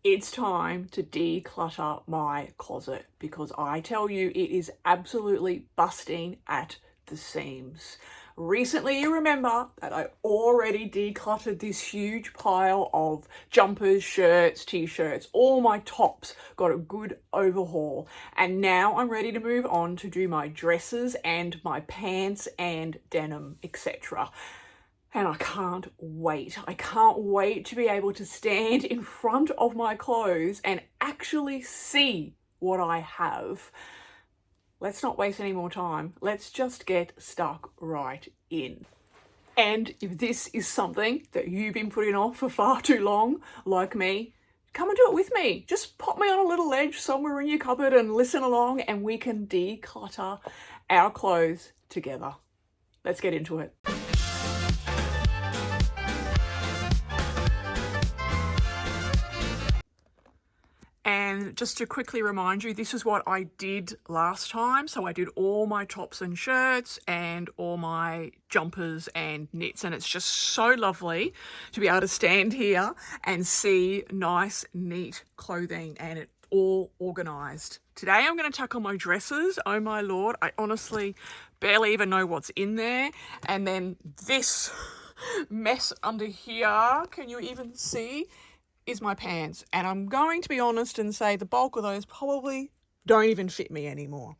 It's time to declutter my closet because I tell you, it is absolutely busting at the seams. Recently, you remember that I already decluttered this huge pile of jumpers, shirts, t-shirts, all my tops got a good overhaul. And now I'm ready to move on to do my dresses and my pants and denim, etc. And I can't wait. I can't wait to be able to stand in front of my clothes and actually see what I have. Let's not waste any more time. Let's just get stuck right in. And if this is something that you've been putting off for far too long, like me, come and do it with me. Just pop me on a little ledge somewhere in your cupboard and listen along, and we can declutter our clothes together. Let's get into it. And just to quickly remind you, this is what I did last time. So I did all my tops and shirts and all my jumpers and knits. And it's just so lovely to be able to stand here and see nice, neat clothing and it all organized. Today I'm going to tackle my dresses. Oh my Lord, I honestly barely even know what's in there. And then this mess under here, can you even see? Is my pants, and I'm going to be honest and say the bulk of those probably don't even fit me anymore.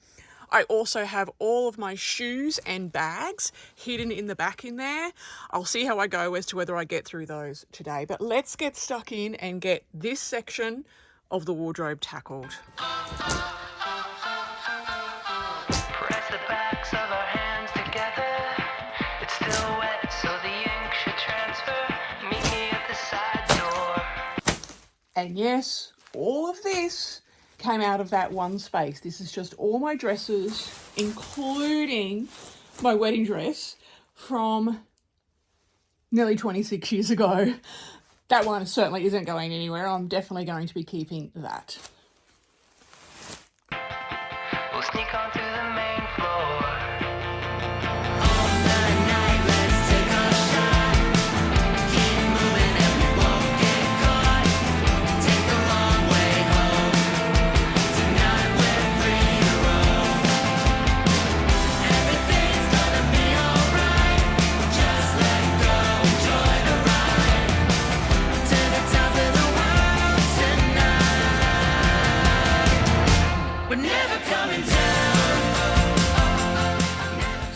I also have all of my shoes and bags hidden in the back in there. I'll see how I go as to whether I get through those today, but let's get stuck in and get this section of the wardrobe tackled. Press the backs of our hands together. It's still wet, so the ink should transfer. Meet me at the side door. And yes, all of this came out of that one space. This is just all my dresses, including my wedding dress from nearly 26 years ago. That one certainly isn't going anywhere. I'm definitely going to be keeping that. We'll sneak onto the main floor.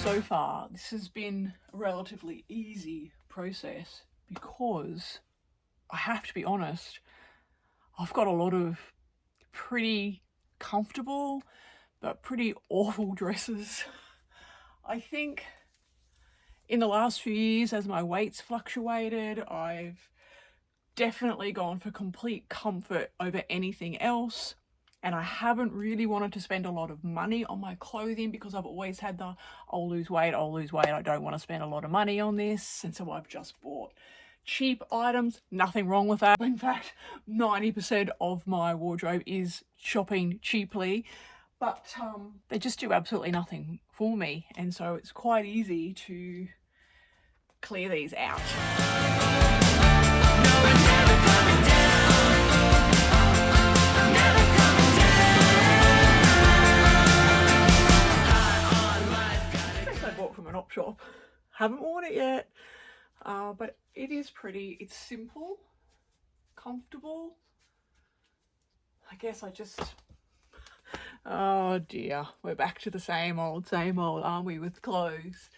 So far, this has been a relatively easy process because I have to be honest, I've got a lot of pretty comfortable but pretty awful dresses. I think in the last few years, as my weight's fluctuated, I've definitely gone for complete comfort over anything else. And I haven't really wanted to spend a lot of money on my clothing because I've always had the, I'll lose weight, I don't want to spend a lot of money on this. And so I've just bought cheap items, nothing wrong with that. In fact, 90% of my wardrobe is shopping cheaply, but they just do absolutely nothing for me. And so it's quite easy to clear these out. From an op shop. Haven't worn it yet, but it is pretty. It's simple, comfortable. I guess I just, oh dear, we're back to the same old, aren't we, with clothes?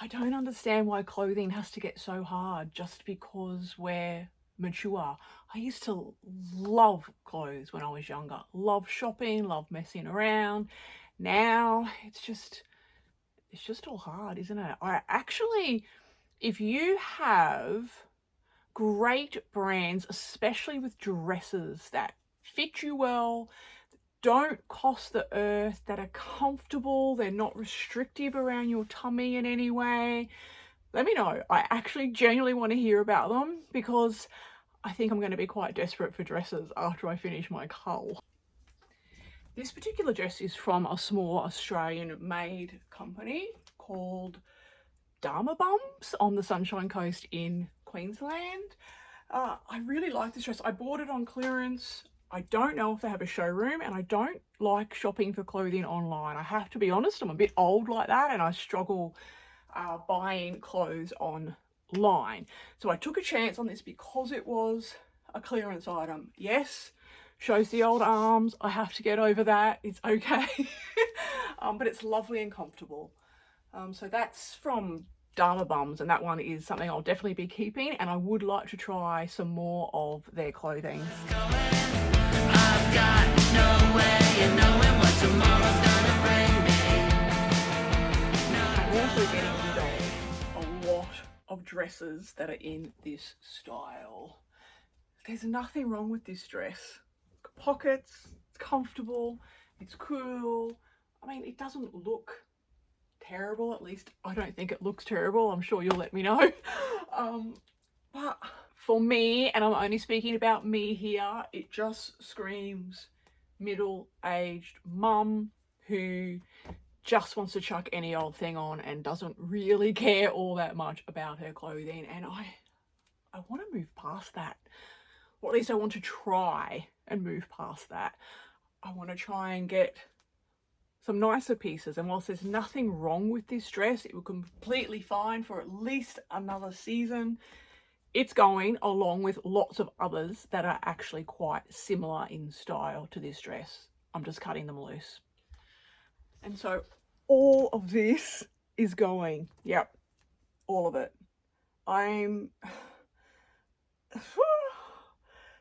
I don't understand why clothing has to get so hard just because we're mature. I used to love clothes when I was younger, love shopping, love messing around. Now it's just all hard, isn't it? I actually, if you have great brands, especially with dresses that fit you well, don't cost the earth, that are comfortable, they're not restrictive around your tummy in any way, let me know. I actually genuinely want to hear about them because I think I'm going to be quite desperate for dresses after I finish my cull. This particular dress is from a small Australian-made company called Dharma Bums on the Sunshine Coast in Queensland. I really like this dress. I bought it on clearance. I don't know if they have a showroom, and I don't like shopping for clothing online. I have to be honest, I'm a bit old like that, and I struggle buying clothes online. So I took a chance on this because it was a clearance item. Yes, shows the old arms. I have to get over that. It's okay. But it's lovely and comfortable. So that's from Dharma Bums, and that one is something I'll definitely be keeping, and I would like to try some more of their clothing. I've got no way of knowing what tomorrow's gonna bring me. I'm also getting rid of a lot of dresses that are in this style. There's nothing wrong with this dress. Pockets, it's comfortable, it's cool. I mean, it doesn't look terrible. At least I don't think it looks terrible. I'm sure you'll let me know. But for me, and I'm only speaking about me here, it just screams middle-aged mum who just wants to chuck any old thing on and doesn't really care all that much about her clothing. And I want to move past that, or at least I want to try and move past that. I want to try and get some nicer pieces, and whilst there's nothing wrong with this dress, it will completely fine for at least another season. It's going along with lots of others that are actually quite similar in style to this dress. I'm just cutting them loose. And so all of this is going. Yep, all of it.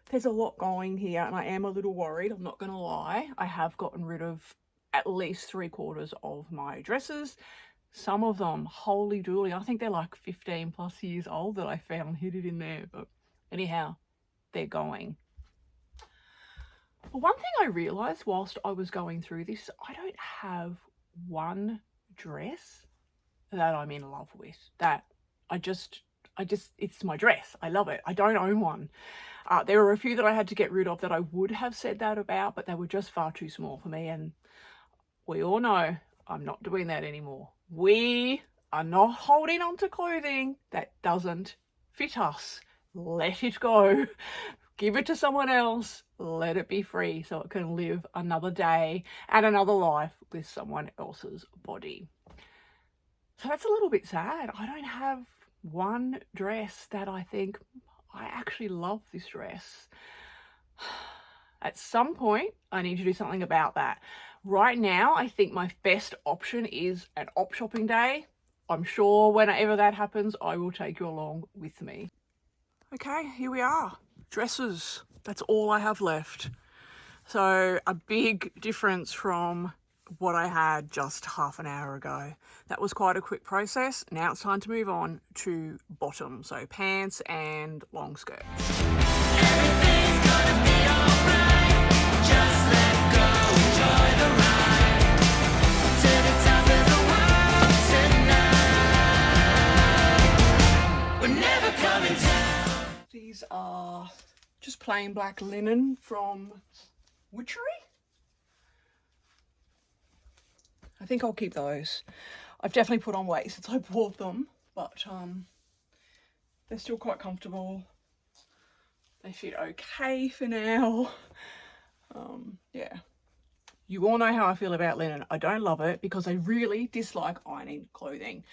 There's a lot going here, and I am a little worried, I'm not gonna lie. I have gotten rid of at least 3/4 of my dresses. Some of them, holy dooly, I think they're like 15 plus years old that I found hidden in there. But anyhow, they're going. But one thing I realized whilst I was going through this, I don't have one dress that I'm in love with. That I just, it's my dress. I love it. I don't own one. There were a few that I had to get rid of that I would have said that about, but they were just far too small for me. And we all know I'm not doing that anymore. We are not holding on to clothing that doesn't fit us. Let it go. Give it to someone else. Let it be free so it can live another day and another life with someone else's body. So that's a little bit sad. I don't have one dress that I think, I actually love this dress. At some point, I need to do something about that. Right now, I think my best option is an op shopping day. I'm sure whenever that happens, I will take you along with me. Okay, here we are. Dresses. That's all I have left. So a big difference from what I had just half an hour ago. That was quite a quick process. Now it's time to move on to bottom, so pants and long skirts. Everything's gonna be alright. Just let go, enjoy the ride to the top of the world tonight. We're never coming down. These are just plain black linen from Witchery. I think I'll keep those. I've definitely put on weight since I bought them, but they're still quite comfortable. They fit okay for now. Yeah. You all know how I feel about linen. I don't love it because I really dislike ironing clothing.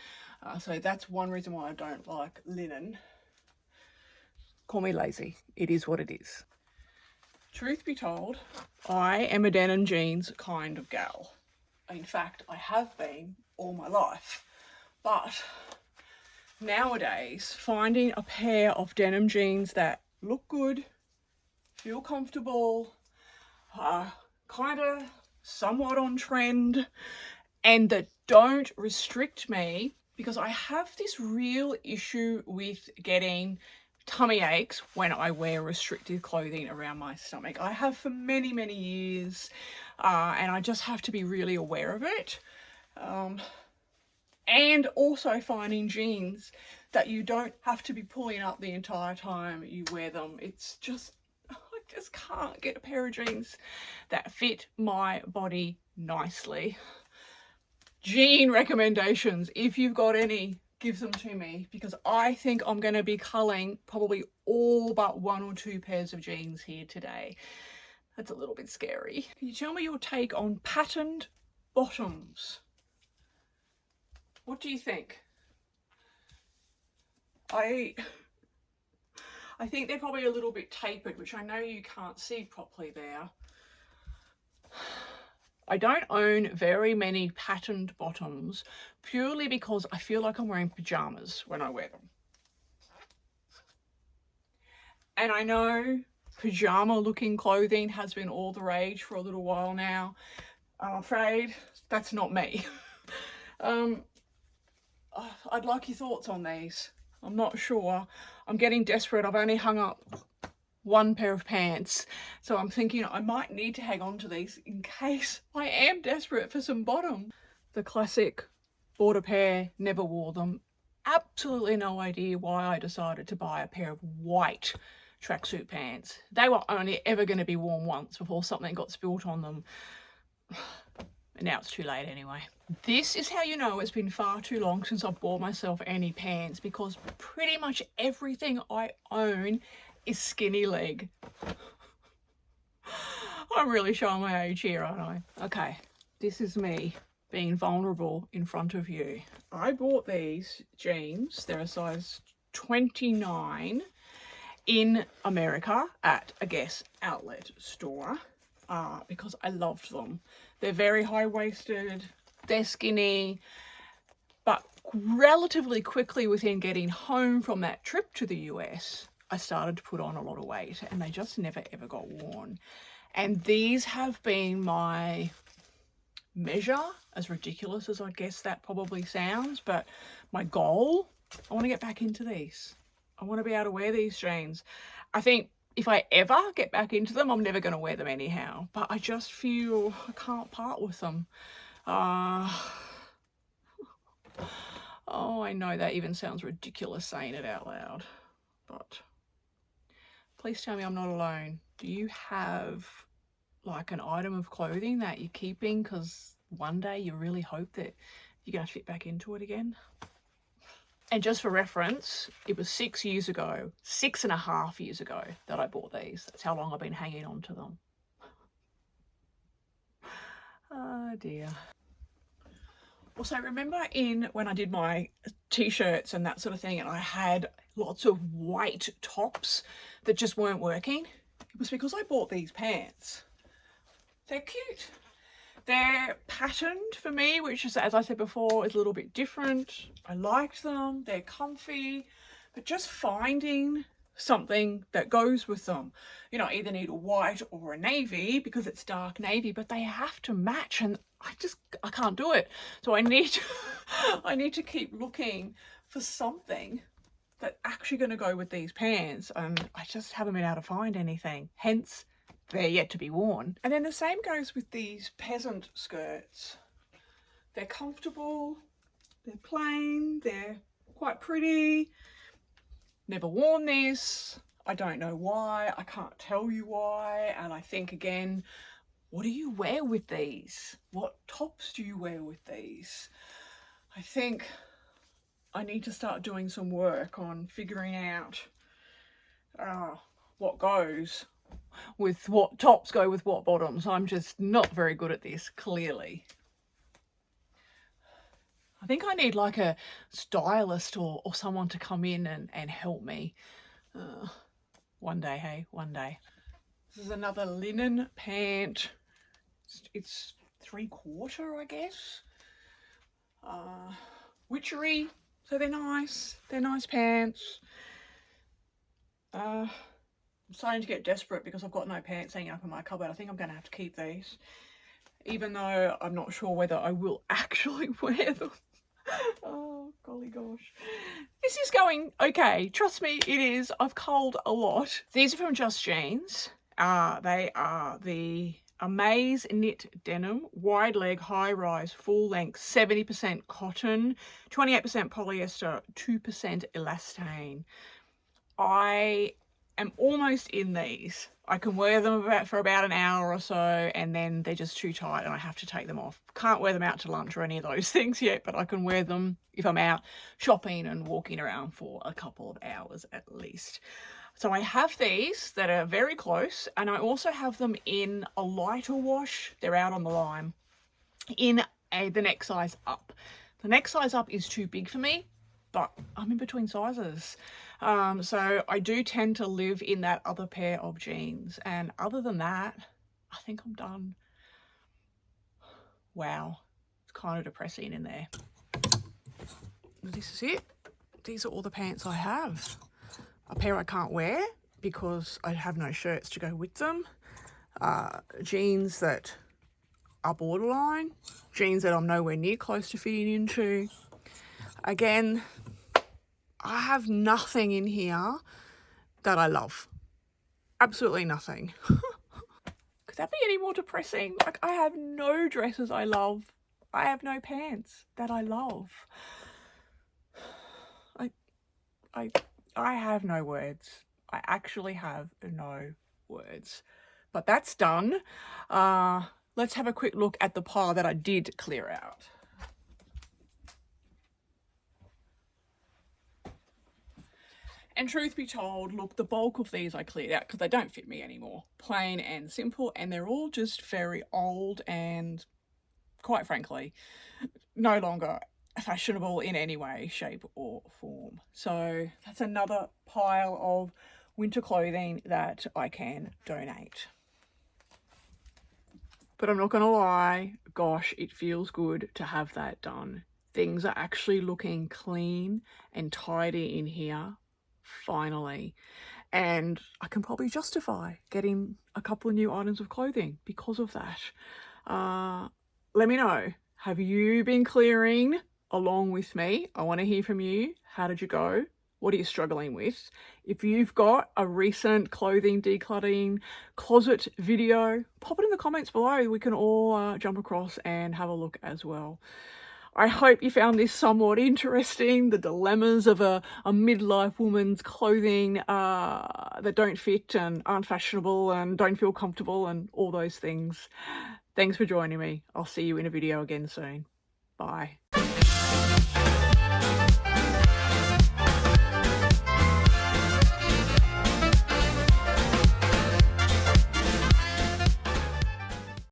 So that's one reason why I don't like linen. Call me lazy. It is what it is. Truth be told, I am a denim jeans kind of gal. In fact, I have been all my life. But nowadays, finding a pair of denim jeans that look good, feel comfortable, kind of somewhat on trend, and that don't restrict me, because I have this real issue with getting tummy aches when I wear restricted clothing around my stomach. I have for many, many years, and I just have to be really aware of it. And also finding jeans that you don't have to be pulling up the entire time you wear them. It's just, I just can't get a pair of jeans that fit my body nicely. Jean recommendations, if you've got any, gives them to me because I think I'm going to be culling probably all but 1 or 2 pairs of jeans here today. That's a little bit scary. Can you tell me your take on patterned bottoms? What do you think? I think they're probably a little bit tapered, which I know you can't see properly there. I don't own very many patterned bottoms purely because I feel like I'm wearing pajamas when I wear them. And I know pajama looking clothing has been all the rage for a little while now. I'm afraid that's not me. I'd like your thoughts on these. I'm not sure. I'm getting desperate. I've only hung up 1 pair of pants, so I'm thinking I might need to hang on to these in case I am desperate for some bottom. The classic, bought a pair, never wore them. Absolutely no idea why I decided to buy a pair of white tracksuit pants. They were only ever going to be worn once before something got spilt on them. And now it's too late anyway. This is how you know it's been far too long since I've bought myself any pants, because pretty much everything I own is skinny leg. I'm really showing my age here, aren't I? Okay, this is me being vulnerable in front of you. I bought these jeans, they're a size 29 in America at a Guess outlet store because I loved them. They're very high-waisted, they're skinny, but relatively quickly within getting home from that trip to the US, I started to put on a lot of weight and they just never ever got worn. And these have been my measure, as ridiculous as I guess that probably sounds, but my goal, I want to get back into these. I want to be able to wear these jeans. I think if I ever get back into them, I'm never going to wear them anyhow, but I just feel I can't part with them. Oh, I know that even sounds ridiculous saying it out loud, but please tell me I'm not alone. Do you have like an item of clothing that you're keeping because one day you really hope that you're going to fit back into it again? And just for reference, it was 6 years ago, 6.5 years ago that I bought these. That's how long I've been hanging on to them. Oh dear. Also, remember when I did my t-shirts and that sort of thing, and I had lots of white tops that just weren't working? It was because I bought these pants. They're cute. They're patterned for me, which is, as I said before, is a little bit different. I liked them, they're comfy, but just finding something that goes with them. You know, I either need a white or a navy because it's dark navy, but they have to match, and I can't do it. So I need to keep looking for something that's actually going to go with these pants, and I just haven't been able to find anything. Hence, they're yet to be worn. And then the same goes with these peasant skirts. They're comfortable, they're plain, they're quite pretty. Never worn this. I don't know why. I can't tell you why. And I think again, what do you wear with these? What tops do you wear with these? I think I need to start doing some work on figuring out what goes with what tops go with what bottoms. I'm just not very good at this, clearly. I think I need like a stylist or someone to come in and help me. One day, hey, one day. This is another linen pant. It's 3/4, I guess. Witchery, so they're nice. They're nice pants. I'm starting to get desperate because I've got no pants hanging up in my cupboard. I think I'm going to have to keep these, even though I'm not sure whether I will actually wear them. Oh, golly gosh. This is going okay. Trust me, it is. I've culled a lot. These are from Just Jeans. They are the Amaze knit denim, wide leg, high rise, full length, 70% cotton, 28% polyester, 2% elastane. I am almost in these. I can wear them for about an hour or so, and then they're just too tight and I have to take them off. Can't wear them out to lunch or any of those things yet, but I can wear them if I'm out shopping and walking around for a couple of hours at least. So I have these that are very close, and I also have them in a lighter wash. They're out on the line in the next size up. The next size up is too big for me, but I'm in between sizes. So I do tend to live in that other pair of jeans. And other than that, I think I'm done. Wow, it's kind of depressing in there. This is it. These are all the pants I have. A pair I can't wear because I have no shirts to go with them. Jeans that are borderline. Jeans that I'm nowhere near close to fitting into. Again, I have nothing in here that I love. Absolutely nothing. Could that be any more depressing? Like, I have no dresses I love. I have no pants that I love. I have no words. I actually have no words. But that's done. Let's have a quick look at the pile that I did clear out. And truth be told, look, the bulk of these I cleared out because they don't fit me anymore. Plain and simple, and they're all just very old and, quite frankly, no longer fashionable in any way, shape or form. So that's another pile of winter clothing that I can donate. But I'm not gonna lie, gosh, it feels good to have that done. Things are actually looking clean and tidy in here, finally. And I can probably justify getting a couple of new items of clothing because of that. Let me know, have you been clearing along with me? I want to hear from you. How did you go? What are you struggling with? If you've got a recent clothing decluttering closet video, pop it in the comments below. We can all jump across and have a look as well. I hope you found this somewhat interesting, the dilemmas of a midlife woman's clothing that don't fit and aren't fashionable and don't feel comfortable and all those things. Thanks for joining me. I'll see you in a video again soon. Bye.